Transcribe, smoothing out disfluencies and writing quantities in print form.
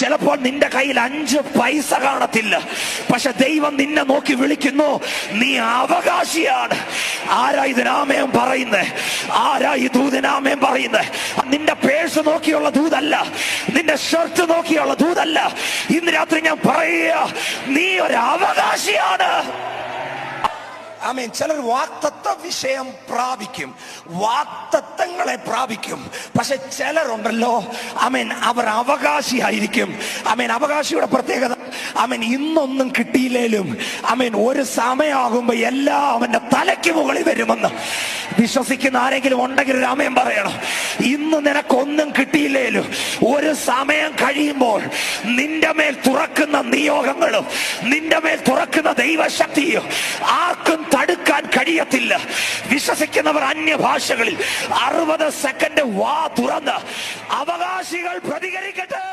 ചിലപ്പോൾ നിന്റെ കയ്യിൽ 5 പൈസ കാണത്തില്ല, പക്ഷെ ദൈവം നിന്നെ നോക്കി വിളിക്കുന്നു, നീ അവകാശിയാണ്. ആരാ ഇതിനാമയം പറയുന്നേ? ആരാ ഈ ദൂതനാമയം പറയുന്നേ? നിന്റെ പേഴ്സ് നോക്കിയുള്ള ദൂതല്ല, നിന്റെ ഷർട്ട് നോക്കിയുള്ള ദൂതല്ല. ഇന്ന് രാത്രി ഞാൻ പറയുക, നീ ഒരു അവകാശിയാണ്. ആമേൻ. ചിലർ വാഗ്ദത്ത വിഷയം പ്രാപിക്കും, വാഗ്ദത്തങ്ങളെ പ്രാപിക്കും. പക്ഷെ ചിലരുണ്ടല്ലോ, ആമേൻ, അവർ അവകാശിയായിരിക്കും. ആമേൻ. അവകാശിയുടെ പ്രത്യേകത, ആമേൻ, ഇന്നൊന്നും കിട്ടിയില്ലേലും ആമേൻ ഒരു സമയമാകുമ്പോ എല്ലാം അവന്റെ തലയ്ക്ക് മുകളിൽ വരുമെന്ന് വിശ്വസിക്കുന്ന ആരെങ്കിലും ഉണ്ടെങ്കിൽ ഒരു ആമേൻ പറയണം. ഇന്ന് നിനക്കൊന്നും കിട്ടിയില്ലേലും ഒരു സമയം കഴിയുമ്പോൾ നിന്റെ മേൽ തുറക്കുന്ന നിയോഗങ്ങളും നിന്റെ മേൽ തുറക്കുന്ന ദൈവശക്തിയും ആർക്കും തടുക്കാൻ കഴിയത്തില്ല. വിശ്വസിക്കുന്നവർ അന്യഭാഷകളിൽ 60 സെക്കൻഡ് വാ തുറന്ന് അവകാശികൾ പ്രതികരിക്കട്ടെ.